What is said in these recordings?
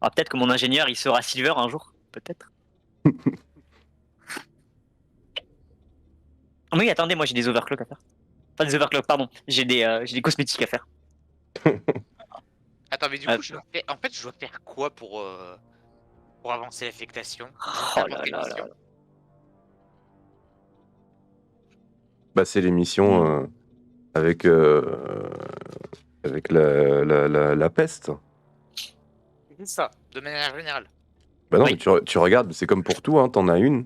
Ah, peut-être que mon ingénieur il sera silver un jour, peut-être. Ah oui, attendez, moi j'ai des overclocks à faire. Pas des overclocks, pardon. J'ai des cosmétiques à faire. Attends, mais du coup, en fait, je dois faire quoi pour avancer l'affectation? Oh là là là. Bah, c'est l'émission avec la peste. C'est ça, de manière générale. Bah non, Oui. mais tu regardes, c'est comme pour tout, hein, t'en as une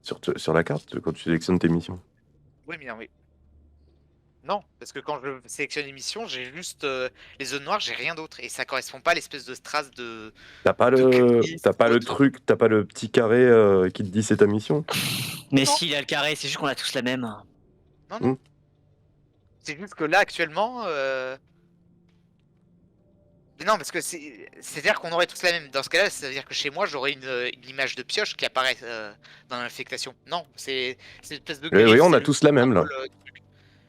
sur la carte quand tu sélectionnes tes missions. Oui, mais non, oui. Non, parce que quand je sélectionne une mission, j'ai juste les zones noires, j'ai rien d'autre. Et ça correspond pas à l'espèce de strass de. T'as pas le truc, t'as pas le petit carré qui te dit c'est ta mission. Mais Non. si, il a le carré, c'est juste qu'on a tous la même. Non, non. C'est juste que là, actuellement. Mais non, parce que c'est-à-dire qu'on aurait tous la même. Dans ce cas-là, ça veut dire que chez moi, j'aurais une image de pioche qui apparaît dans l'affectation. Non, c'est une espèce de grille. Oui, on a tous la même là.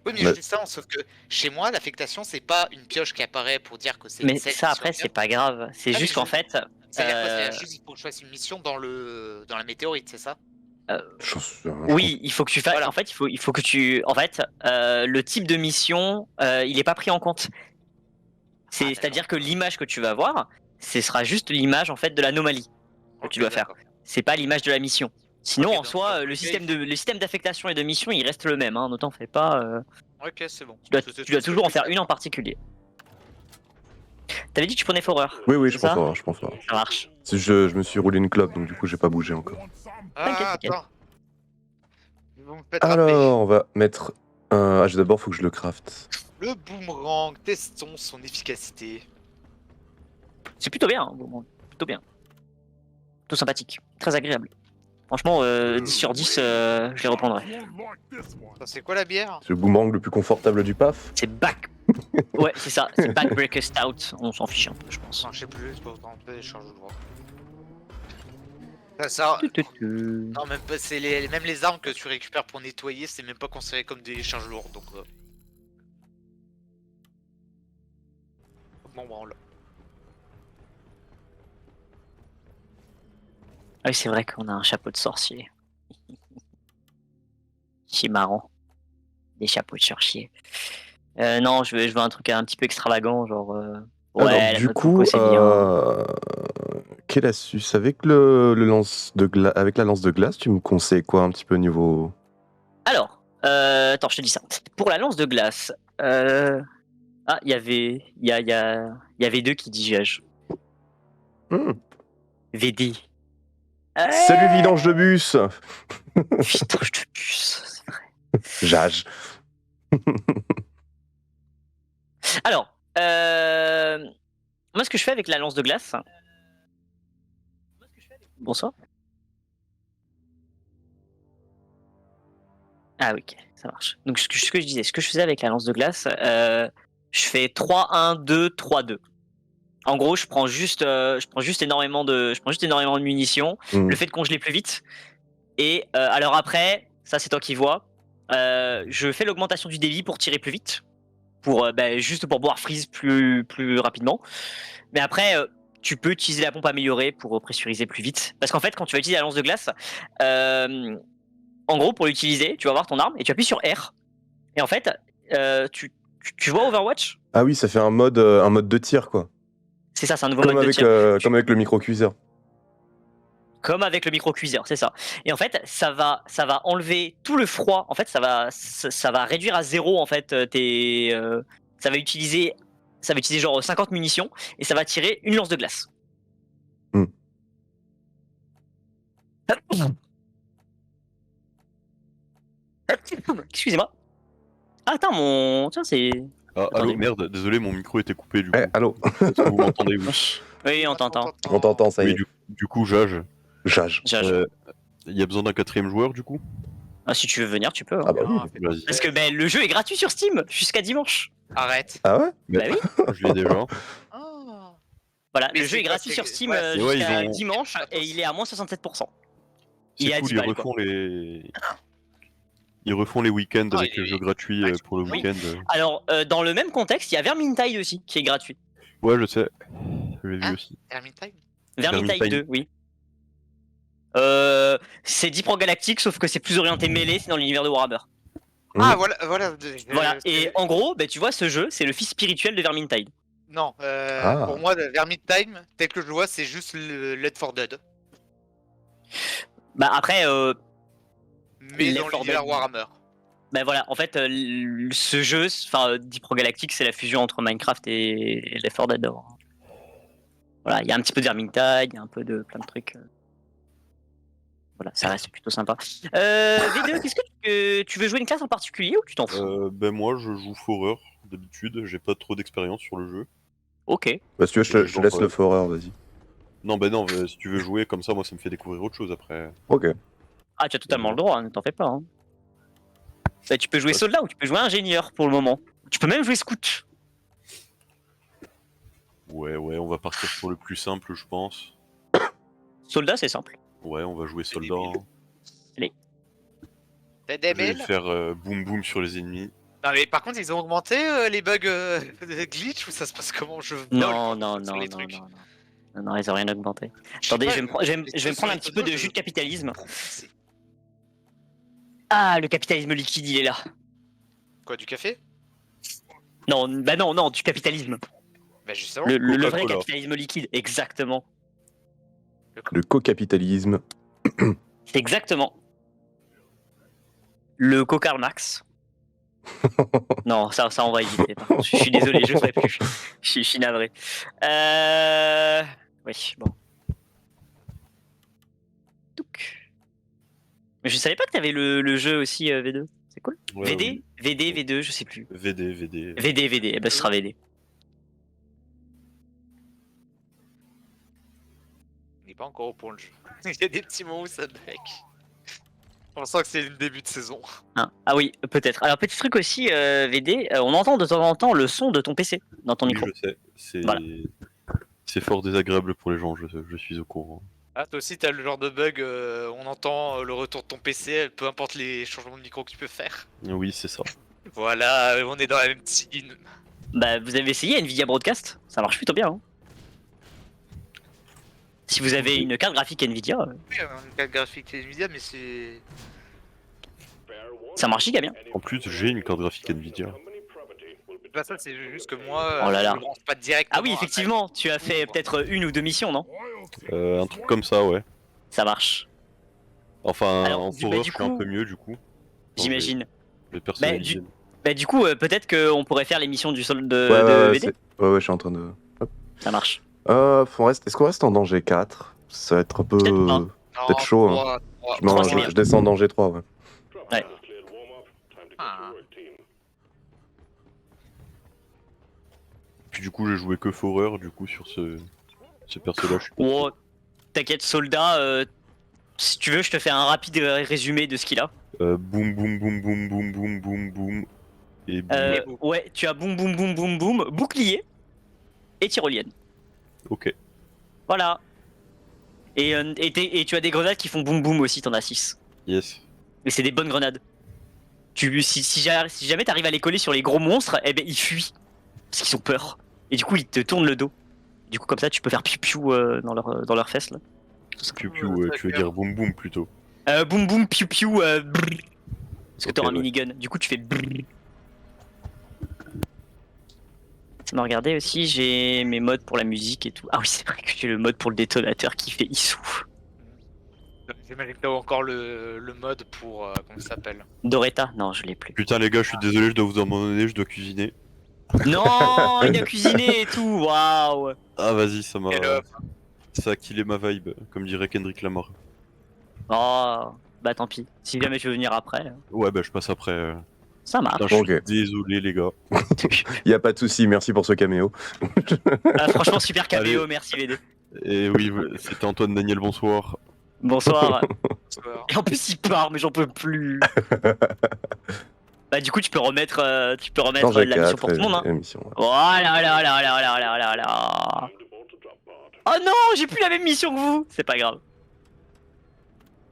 Oui, mais justement, sauf que chez moi, l'affectation, c'est pas une pioche qui apparaît pour dire que c'est. Mais ça, après, c'est pas grave. C'est juste qu'en fait. C'est-à-dire quoi? C'est juste pour que je fasse une mission dans la météorite, c'est ça? Oui, il faut que tu fasses. Voilà. En fait, il faut que tu. En fait, le type de mission, il est pas pris en compte. C'est-à-dire que l'image que tu vas voir, ce sera juste l'image en fait de l'anomalie que tu dois faire. C'est pas l'image de la mission. Sinon, en soi, le système d'affectation et de mission, il reste le même. Hein, ne t'en fais pas. Ok, c'est bon. Tu dois toujours en faire une en particulier. T'avais dit que tu prenais Forer? Oui, je prends Forer. Ça marche. Je me suis roulé une clope, donc du coup, j'ai pas bougé encore. T'inquiète. Alors, on va mettre un. D'abord, faut que je le craft. Le boomerang, testons son efficacité. C'est plutôt bien, hein, plutôt bien. Tout sympathique, très agréable. Franchement, 10 sur 10, je les reprendrai. C'est quoi la bière? C'est le boomerang le plus confortable du PAF. C'est back. Ouais, c'est ça, c'est Backbreaker Stout. On s'en fiche un peu, je pense. Non, je sais plus, c'est pas autant de charge de droit. Ça, non, même pas, c'est même les armes que tu récupères pour nettoyer, c'est même pas considéré comme des charges lourdes, donc. Bon, branle. Ah oui, c'est vrai qu'on a un chapeau de sorcier. C'est marrant. Des chapeaux de sorcier. Non, je veux un truc un petit peu extravagant, genre. Ouais, alors, du coup, quelle astuce avec avec la lance de glace, tu me conseilles quoi un petit peu niveau. Alors, attends, je te dis ça. Pour la lance de glace, ah, il y avait deux qui dit VD. Salut vidange de bus. Vidange de bus, c'est vrai. Jage. Alors, moi ce que je fais avec la lance de glace. Bonsoir. Ah oui, ok, ça marche. Donc ce que je disais, ce que je faisais avec la lance de glace, je fais 3-1-2, 3-2. En gros, je prends juste énormément de munitions, le fait de congeler plus vite. Et alors après, ça c'est toi qui vois, je fais l'augmentation du débit pour tirer plus vite, juste pour pouvoir freeze plus rapidement. Mais après, tu peux utiliser la pompe améliorée pour pressuriser plus vite. Parce qu'en fait, quand tu vas utiliser la lance de glace, en gros, pour l'utiliser, tu vas voir ton arme et tu appuies sur R. Et en fait, tu vois Overwatch? Ah oui, ça fait un mode de tir, quoi. C'est ça, c'est un nouveau mode de tir. Comme avec le micro-cuiseur. Comme avec le micro-cuiseur, c'est ça. Et en fait, ça va enlever tout le froid. En fait, ça va réduire à zéro, en fait, ça va utiliser genre 50 munitions et ça va tirer une lance de glace. Excusez-moi. Ah, attends, tiens, c'est... Ah, allô, merde, désolé, mon micro était coupé du coup. Allô. Est-ce que vous m'entendez, vous? Oui, on t'entend. On t'entend, ça y est. Oui, du coup, Jage. Il y a besoin d'un 4ème joueur, du coup? Ah, si tu veux venir, tu peux. Hein. Ah bah oui. Vas-y. Parce que le jeu est gratuit sur Steam jusqu'à dimanche. Arrête. Ah ouais? Bah oui. Je l'ai déjà. Voilà, le jeu est gratuit sur Steam jusqu'à dimanche et il est à moins 67%. C'est cool, ils refont les week-ends avec le jeu gratuit pour le week-end. Alors, dans le même contexte, il y a Vermintide aussi qui est gratuit. Ouais, je sais. Je l'ai vu aussi. Vermintide? Vermintide Vermintide. 2, oui. C'est Deep Rock Galactic, sauf que c'est plus orienté mêlée, c'est dans l'univers de Warhammer. Ah, Mhm. voilà. Voilà, et en gros, tu vois, ce jeu, c'est le fils spirituel de Vermintide. Non, Ah. pour moi, Vermintide, tel que je le vois, c'est juste le Left 4 Dead. Bah après, Mais Left dans 4 l'univers Dead. Warhammer. bah voilà, en fait, ce jeu, enfin, Deep Rock Galactic, c'est la fusion entre Minecraft et Left 4 Dead. Voilà, il y a un petit peu de Vermintide, il y a un peu de plein de trucs. Voilà, ça reste plutôt sympa. V2, qu'est-ce que tu veux jouer une classe en particulier ou tu t'en fous? Ben moi, je joue Forer, d'habitude. J'ai pas trop d'expérience sur le jeu. Ok. Bah, si tu veux, je te laisse le foreur, vas-y. Non, ben non, si tu veux jouer comme ça, moi, ça me fait découvrir autre chose après. Ok. Ah, tu as totalement le droit, ne t'en fais pas. Hein. Bah, tu peux jouer soldat ou tu peux jouer ingénieur pour le moment. Tu peux même jouer scout. Ouais, on va partir sur le plus simple, je pense. Soldat, c'est simple. Ouais, on va jouer soldat. Hein. T'as des Je vais mails faire boum boum sur les ennemis. Non, mais par contre, ils ont augmenté les bugs de glitch ou ça se passe comment? Je vole Non, sur les trucs. Non, ils ont rien augmenté. Je sais Attendez, pas, je vais me prendre un petit peu de je- jus de capitalisme. C'est- Ah, le capitalisme liquide, il est là. Quoi, du café? Non, bah non, du capitalisme. Bah justement. Le vrai Coca-Cola. capitalisme liquide, exactement. Le co-capitalisme. C'est exactement. Le Coca Max. Non, ça on va éviter. Par contre. Je suis désolé, je ferai plus. Je suis navré. Oui, bon. Touc. Mais je savais pas que t'avais le jeu aussi V2. C'est cool. Ouais, VD, V2, je sais plus. VD. VD, eh ben ce sera VD. Il n'est pas encore au point le jeu. Il y a des petits moments où ça bug. On sent que c'est le début de saison. Hein. Ah oui, peut-être. Alors petit truc aussi, VD, on entend de temps en temps le son de ton PC dans ton Oui, micro. je sais. C'est Voilà. c'est fort désagréable pour les gens, je suis au courant. Ah, toi aussi, t'as le genre de bug, on entend le retour de ton PC, peu importe les changements de micro que tu peux faire. Oui, c'est ça. Voilà, on est dans la même team. Bah vous avez essayé Nvidia Broadcast, ça marche plutôt bien. Hein. Si vous avez une carte graphique Nvidia, Oui, une carte graphique Nvidia, mais c'est. ça marche giga bien. En plus, j'ai une carte graphique Nvidia. Pas ça, c'est juste que moi, Oh là là. je le branche pas directement. Ah oui, effectivement, tu as fait peut-être une ou deux missions, non? Un truc comme ça, ouais. Ça marche, Enfin, Alors, en du Forer, coup, je fais un peu mieux, du coup. j'imagine. Les personnaliser. Bah du coup, peut-être qu'on pourrait faire l'émission du sol de, Ouais, de ouais, VD. ouais, je suis en train de. Ça marche. Est-ce qu'on reste en danger 4? Ça va être un peu. Peut-être pas. Non, peut-être chaud, hein. 3, Non, Trois, c'est bien. je descends en danger 3, ouais. Ah. Puis du coup, j'ai joué que Forer, du coup, sur ce perso-là, je suis pas Oh, t'inquiète, soldat, si tu veux, je te fais un rapide résumé de ce qu'il a. Boum boum boum boum boum boum boum boum. Et boum. Ouais, tu as boum boum boum boum boum, bouclier et tyrolienne. Ok. Voilà. Et tu as des grenades qui font boum boum aussi, t'en as 6. Yes. Mais c'est des bonnes grenades. Si jamais t'arrives à les coller sur les gros monstres, eh ben ils fuient. Parce qu'ils ont peur. Et du coup, ils te tournent le dos. Du coup, comme ça, tu peux faire piou-piou dans leurs fesses là. Tout ça. Piu piu, tu veux dire boum boum plutôt. Boum boum, piou-piou, brrr. Parce que Ok, t'auras un ouais. minigun. Du coup, tu fais brrr. Ça m'a regardé aussi, j'ai mes modes pour la musique et tout. Ah oui, c'est vrai que j'ai le mode pour le détonateur qui fait issou. J'imagine que t'as encore le mode pour. Comment ça s'appelle? Doretta? Non, je l'ai plus. Putain, les gars, je suis désolé, je dois vous abandonner, je dois cuisiner. Non, il a cuisiné et tout, waouh! Ah, vas-y, ça m'a. Quelle offre. Ça a killé ma vibe, comme dirait Kendrick Lamar. Oh, bah tant pis. Si jamais tu veux venir après, Ouais, bah, je passe après. ça marche. Putain, je suis Ok. désolé, les gars. Y a pas de souci, merci pour ce caméo. Franchement, super caméo, Allez. merci VD. Et oui, c'était Antoine Daniel, bonsoir. Bonsoir. Bonsoir. Et en plus, il part, mais j'en peux plus. Bah, du coup, tu peux remettre, Danger la mission 4, pour tout le monde. Hein. émission. Ouais. Oh là là là là là là là là. Oh non, j'ai plus la même mission que vous. C'est pas grave.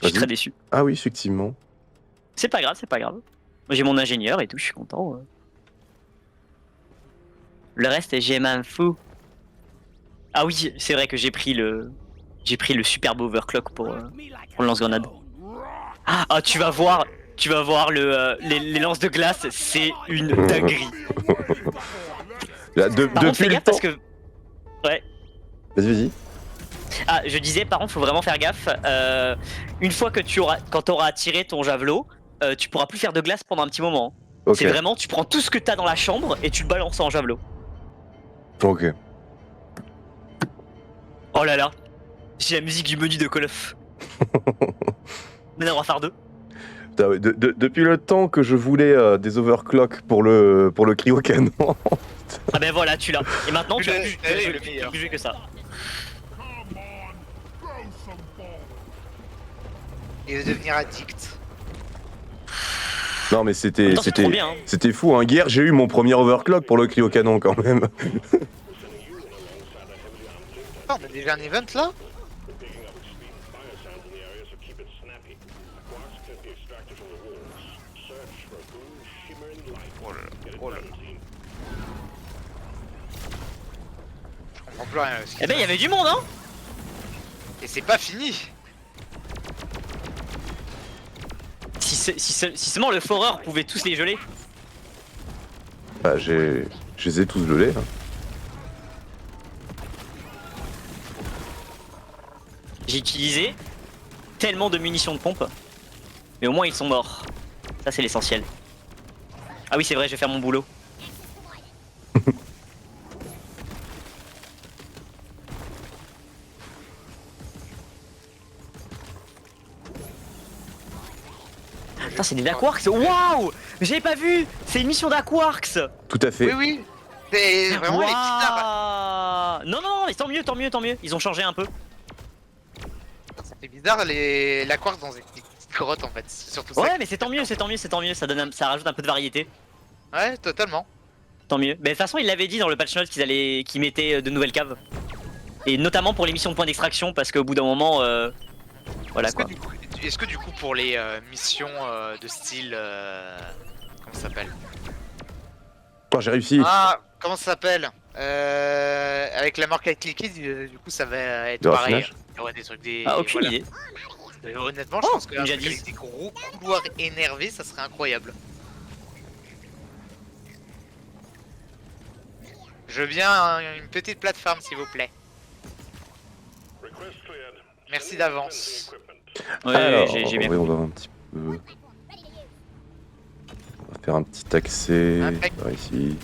Je suis Vas-y. très déçu. Ah oui, effectivement. C'est pas grave, c'est pas grave. Moi j'ai mon ingénieur et tout, je suis content. Le reste, j'ai m'en fous. Ah oui, c'est vrai que j'ai pris le J'ai pris le superbe overclock pour le lance-grenade. Ah, tu vas voir les lances de glace, c'est une dinguerie. Là, Par contre, fais depuis le gaffe temps. parce que. Ouais. Vas-y. Ah, je disais, par contre, faut vraiment faire gaffe. Une fois que quand t'auras attiré ton javelot, tu pourras plus faire de glace pendant un petit moment. Ok. C'est vraiment, tu prends tout ce que t'as dans la chambre et tu le balances en javelot. Ok. Oh là là, j'ai la musique du menu de Call of. Maintenant, on va faire deux. Putain, ouais, depuis le temps que je voulais des overclocks pour le cryocanon. Ah ben voilà, tu l'as. Et maintenant, tu Le- vas plus le meilleur. jouer que ça. Il va devenir addict. Non mais c'était Attends, c'est trop bien. Hein. c'était fou. Hein. Hier j'ai eu mon premier overclock pour le cryocanon quand même. Ah, on a déjà un event là? Oh là là, oh là là. Je comprends plus rien. Eh ben, il y avait du monde, hein. Et c'est pas fini. Si seulement le foreur pouvait tous les geler. Bah je les ai tous gelés. Hein. J'ai utilisé tellement de munitions de pompe. Mais au moins, ils sont morts. Ça, c'est l'essentiel. Ah oui, c'est vrai, je vais faire mon boulot. Putain, c'est des Darkworks. Waouh! J'avais pas vu! C'est une mission Darkworks! Tout à fait. Oui, oui. C'est vraiment les petits arbres. Non, non, non, tant mieux, tant mieux, tant mieux. Ils ont changé un peu. Ça fait bizarre la quartz dans des petites grottes en fait. C'est surtout ça. Ouais, mais c'est tant mieux, c'est tant mieux, c'est tant mieux. Ça rajoute un peu de variété. Ouais, totalement. Tant mieux. Mais de toute façon, ils l'avaient dit dans le patch note qu'ils mettaient de nouvelles caves. Et notamment pour les missions de points d'extraction, parce qu'au bout d'un moment, voilà Est-ce quoi. est-ce que du coup pour les missions de style comment ça s'appelle? Oh, j'ai réussi. Ah, comment ça s'appelle? Avec la marque liquide, du coup ça va être Le pareil. raffinage. Il y aura des trucs des. Ah, aucune voilà. idée. Honnêtement, je Oh, pense que une un truc jadis. avec des gros couloirs énervés, ça serait incroyable. Je veux bien une petite plateforme s'il vous plaît. Merci d'avance. Ouais, Alors, j'ai bien. oui, on va un petit peu. On va faire un petit accès Impec. par ici.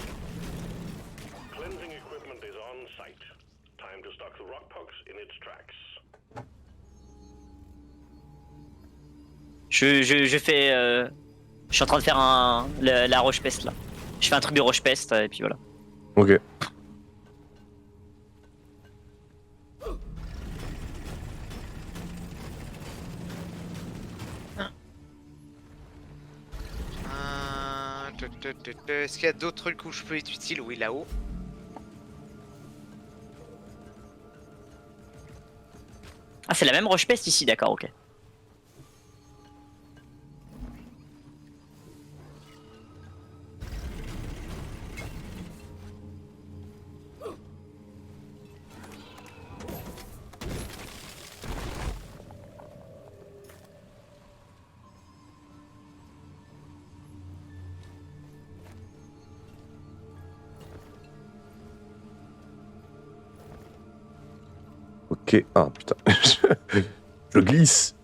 Je fais. Je suis en train de faire la roche peste là. Je fais un truc de roche peste et puis voilà. Ok. Est-ce qu'il y a d'autres trucs où je peux être utile? Oui, là-haut. Ah, c'est la même roche peste ici, d'accord, ok. Ok. Ah putain. Je glisse.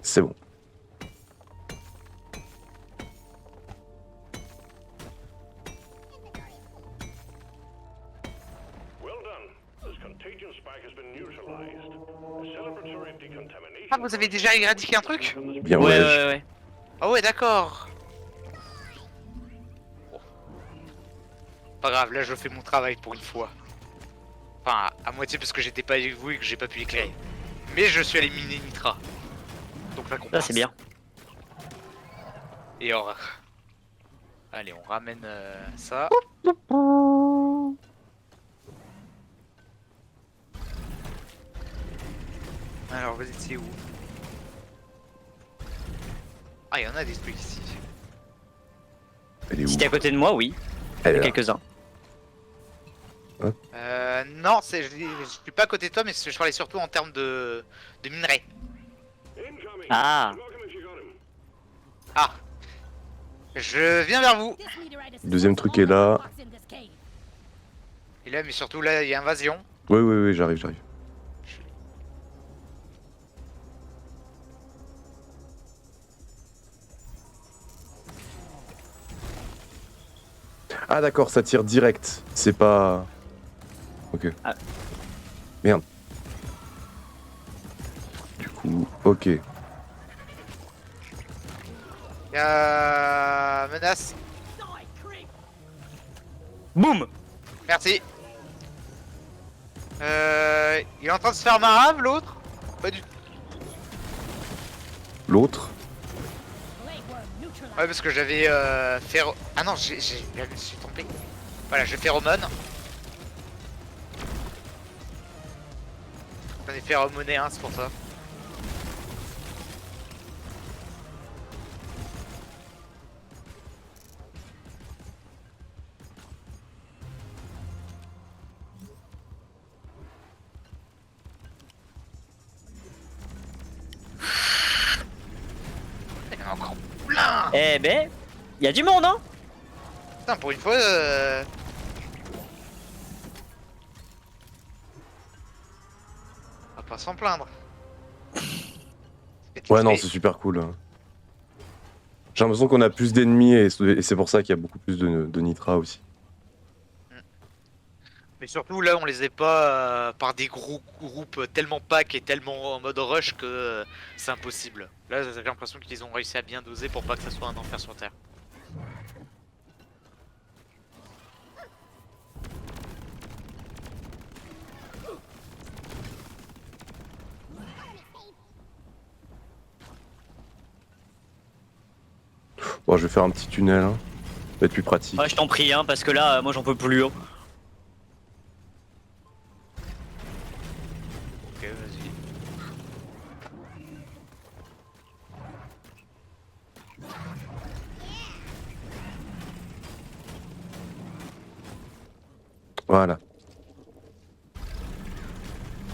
C'est bon. Ah, vous avez déjà éradiqué un truc? Bien Ouais, ouais. ouais, ouais. Ah ouais, d'accord. Bon. Pas grave, là je fais mon travail pour une fois. Enfin, à moitié parce que j'étais pas avec vous et que j'ai pas pu éclairer. Mais je suis allé miner Nitra. Donc là, Ça, c'est bien. Et or. Allez, on ramène ça. Alors, vous étiez où? Ah, il y en a des trucs ici. Elle est où? Si t'es à côté de moi, oui. Elle est là. Quelques-uns. Non, je suis pas à côté de toi, mais je parlais surtout en termes de minerais. Ah, Ah, je viens vers vous. Le deuxième truc est là. Et là, mais surtout là, il y a invasion. Oui, j'arrive. Ah d'accord, ça tire direct. C'est pas... Ok. Ah. Merde. Du coup, ok. Il y a menace. boum. Merci. Il est en train de se faire marave, l'autre? Pas du tout. L'autre. Ouais, parce que j'avais Ah non, je me suis trompé. Voilà, je phéromone. J'en ai phéromoné un, c'est pour ça. Il y en a encore plein. Eh ben, il y a du monde, hein. Putain, pour une fois, on va pas s'en plaindre. Ouais, non, c'est super cool. J'ai l'impression qu'on a plus d'ennemis et c'est pour ça qu'il y a beaucoup plus de nitra aussi. Mais surtout là, on les est pas par des gros groupes tellement pack et tellement en mode rush que c'est impossible. Là, j'ai l'impression qu'ils ont réussi à bien doser pour pas que ça soit un enfer sur Terre. Bon, je vais faire un petit tunnel. Hein. Ça va être plus pratique. Ouais, je t'en prie, hein, parce que là, moi, j'en peux plus. Hein. Ok, vas-y. Voilà.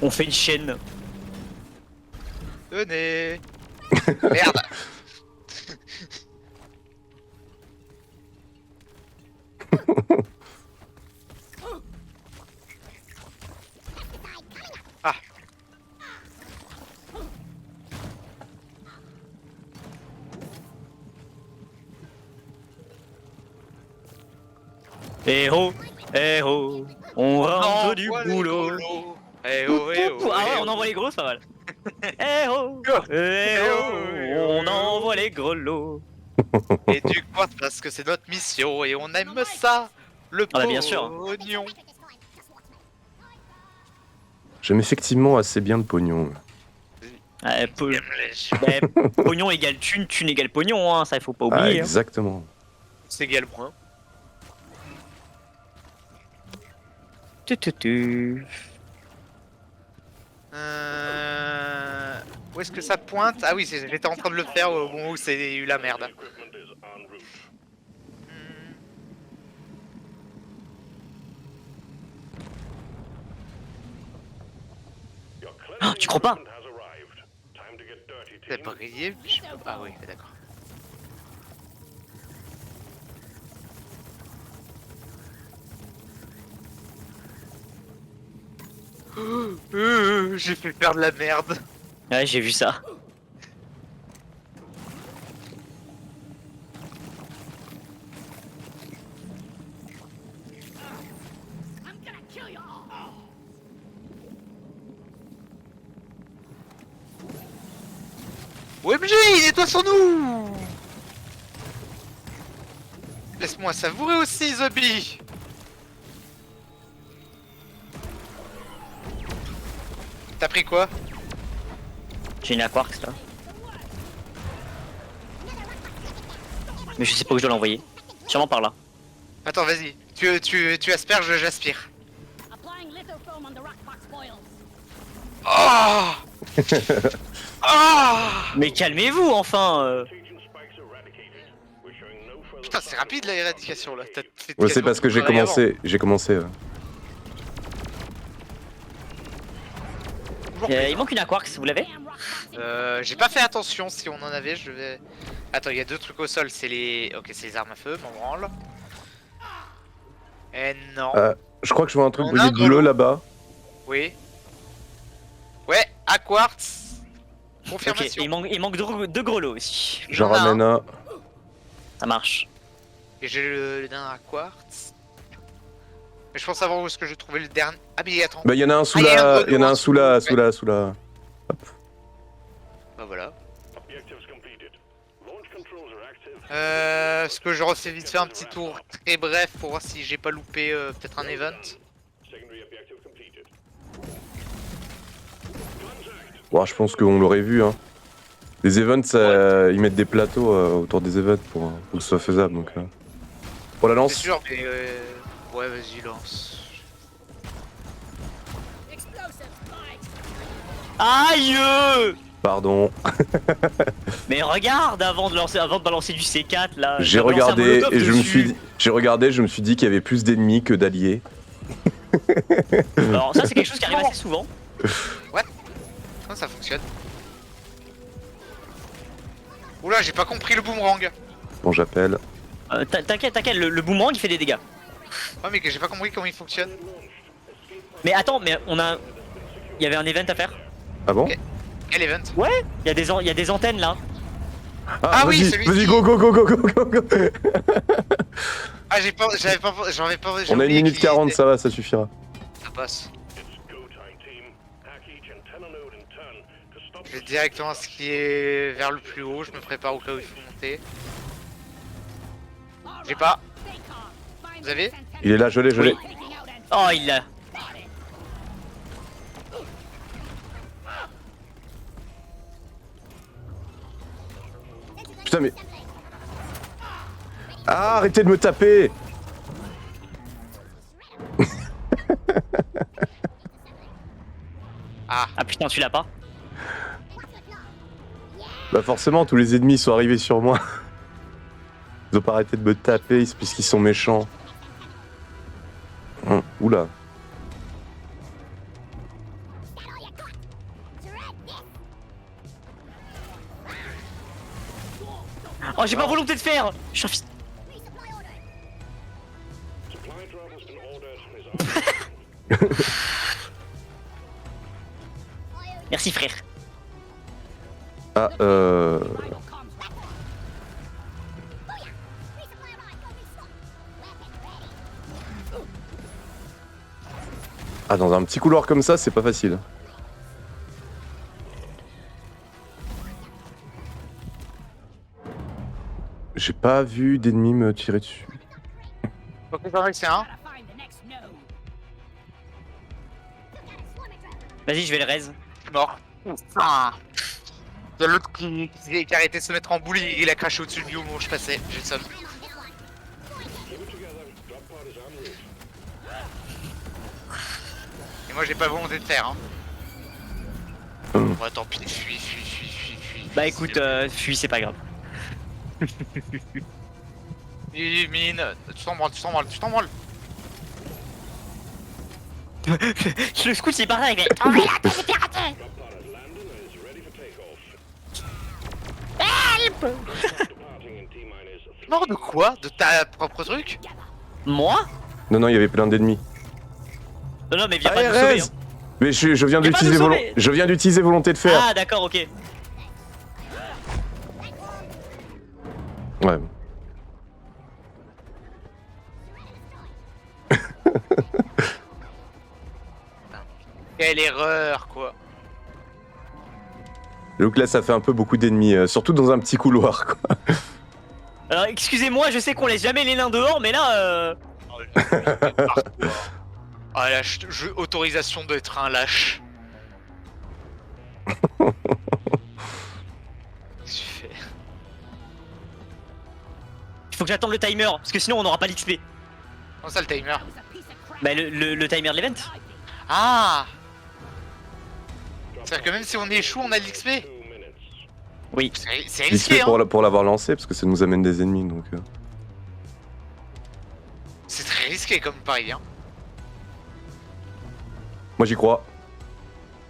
On fait une chaîne. Venez. Merde. Ah. Eh oh, on rentre du Envoie les boulot. grelots. Eh oh, eh oh, Ah ouais, eh on oh. envoie les gros, c'est pas mal. On envoie les grelots. Et du coup, parce que c'est notre mission et on aime ça, le Ah bah, bien sûr. pognon. J'aime effectivement assez bien le pognon. Pognon égale thune, thune égale pognon, hein, ça il faut pas Ah, oublier. Hein. exactement. C'est égal moins. Tu. Où est-ce que ça pointe? Ah oui, j'étais en train de le faire au moment où c'est eu la merde. Ah, tu crois pas? T'as brillé? Ah oui, d'accord. J'ai fait faire de la merde. Ouais, j'ai vu ça. OMG, il nettoie sur nous. Laisse-moi savourer aussi, Zombie. T'as pris quoi? J'ai une aquarx là. Mais je sais pas où je dois l'envoyer. Sûrement par là. Attends, vas-y. Tu asperges, j'aspire. Oh. Ah. Mais calmez-vous enfin. Putain, c'est rapide l'éradication là. Ouais, c'est parce que j'ai commencé. toujours Il plaisir. manque une Aquarx, vous l'avez? J'ai pas fait attention, si on en avait, je vais... Attends, il y a 2 trucs au sol, c'est les... Ok, c'est les armes à feu, m'en branle. Eh non. Je crois que je vois un truc On a briller un de grelot. bleu là-bas. Oui. Ouais, à quartz. Ok, Confirmation. et il manque deux grelots aussi. J'en en a ramène un. Ça marche. Et j'ai le dernier à quartz. Mais je pense savoir où est-ce que je trouvais le dernier. Ah mais attends. Bah, il y en a un sous Ah, il y a un la. grelot Il y en a en un sous la. dessous, Sous la. Bah voilà. Est-ce que je refais vite fait un petit tour très bref pour voir si j'ai pas loupé peut-être un event. Bon, je pense qu'on l'aurait vu, hein. Les events, ils mettent des plateaux autour des events pour que ce soit faisable. Donc, pour la C'est lance, sûr, mais ouais, vas-y, lance. Aïe! pardon. Mais regarde avant de balancer du C4 là. J'ai t'as balancé un regardé molotov et je me dessus. suis, j'ai regardé, je me suis dit qu'il y avait plus d'ennemis que d'alliés. Alors ça c'est quelque chose qui arrive assez souvent. Comment ça fonctionne? Oula, j'ai pas compris le boomerang. Bon, j'appelle. T'inquiète, le boomerang il fait des dégâts. Ouais, mais que j'ai pas compris comment il fonctionne. Mais attends, mais il y avait un event à faire. Ah bon? Ok. Quel event? Ouais, il y a des antennes là. Ah oui, vas-y, celui-ci. vas-y, go, go, go, go, go, go, go. Ah, j'en avais pas. j'ai On a 1 oublié minute qu'il 40, était- ça va, ça suffira. Ça passe. Je vais directement skier vers le plus haut, je me prépare au cas où il faut monter. J'ai pas. Vous avez? Il est là, je l'ai, je l'ai. Oh il l'a. Putain, mais. Ah, arrêtez de me taper! Ah, Ah putain tu l'as pas. Bah, forcément, tous les ennemis sont arrivés sur moi. Ils ont pas arrêté de me taper puisqu'ils sont méchants. Oula. Oh j'ai pas volonté de faire. Je suis un fils. Merci frère. Ah, Ah, dans un petit couloir comme ça, c'est pas facile. J'ai pas vu d'ennemis me tirer dessus. ok, j'en ai que c'est un. Vas-y je vais le raise. Je suis mort. Ah. Il y a l'autre qui a arrêté de se mettre en boule, il a craché au-dessus de lui au moment où je passais. J'ai le seum. Et moi j'ai pas volonté de faire, hein. Ouais, tant pis, fuis. Bah écoute, fuis c'est pas grave. Mine, tu t'en branles. Le scout c'est par là, il fait. Mort de quoi? De ta propre truc? Moi? Non, non, il y avait plein d'ennemis. Non mais viens Ah, pas nous sauver. RS Mais je viens Viens pas d'utiliser nous sauver. je viens d'utiliser volonté de faire. Ah d'accord ok. Ouais. Quelle erreur, quoi. Donc là, ça fait un peu beaucoup d'ennemis, surtout dans un petit couloir, quoi. Alors excusez-moi, je sais qu'on laisse jamais les nains dehors, mais là Ah lâche, autorisation d'être un lâche. Qu'est-ce que tu fais? il faut que j'attende le timer, parce que sinon on n'aura pas l'XP. Comment ça le timer? Bah le timer de l'event. Ah! C'est-à-dire que même si on échoue, on a de l'XP? Oui. C'est Vite risqué, fait hein? pour l'avoir lancé, parce que ça nous amène des ennemis, donc... C'est très risqué comme pari, hein? Moi, j'y crois.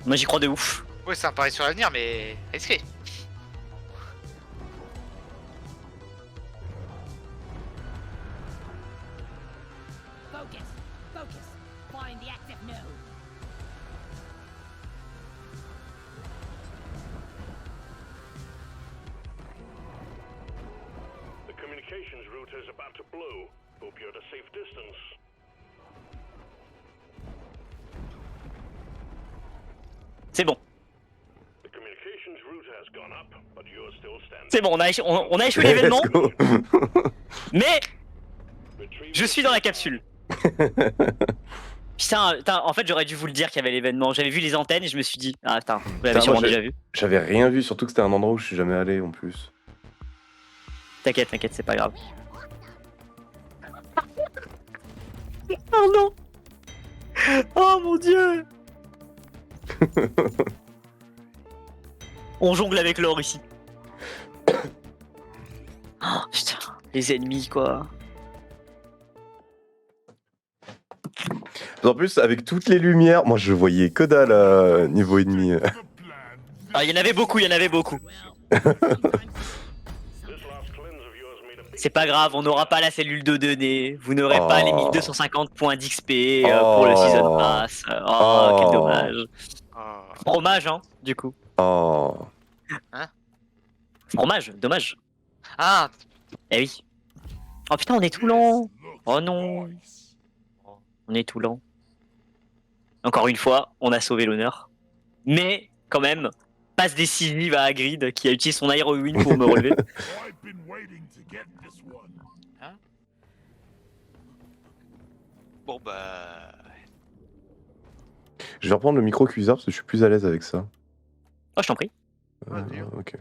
Moi j'y crois de ouf. Ouais, c'est un pari sur l'avenir, mais risqué. Focus. Focus. Find the active node. The communications router is about to blow. Hope you're at a safe distance. C'est bon. The communications router has gone up, but you're still standing. C'est bon, on a échoué l'événement, Let's go. mais Retrieve je suis dans la capsule. Putain, en fait j'aurais dû vous le dire qu'il y avait l'événement. J'avais vu les antennes et je me suis dit, ah putain, vous l'avez Putain, sûrement moi, déjà vu. J'avais rien vu, surtout que c'était un endroit où je suis jamais allé en plus. T'inquiète, c'est pas grave. Oh non. Oh mon dieu. On jongle avec l'or ici. Oh, putain, les ennemis quoi. En plus, avec toutes les lumières, moi je voyais que dalle niveau ennemi. Ah, il y en avait beaucoup. this last cleanse of yours made a big C'est pas grave, on n'aura pas la cellule de données. Vous n'aurez pas les Oh. 1250 points d'XP pour le Season Pass. Oh, quel dommage. Oh. Fromage, hein, du coup. Oh. Fromage, dommage. Ah, Eh oui. Oh putain, on est tout lent. Oh non. On est tout lent. Encore une fois, on a sauvé l'honneur. Mais, quand même, passe décisive à Hagrid qui a utilisé son Aero Win pour me relever. bon bah... Je vais reprendre le micro cuiseur parce que je suis plus à l'aise avec ça. Oh, je t'en prie. Ouais, d'ailleurs. Ok.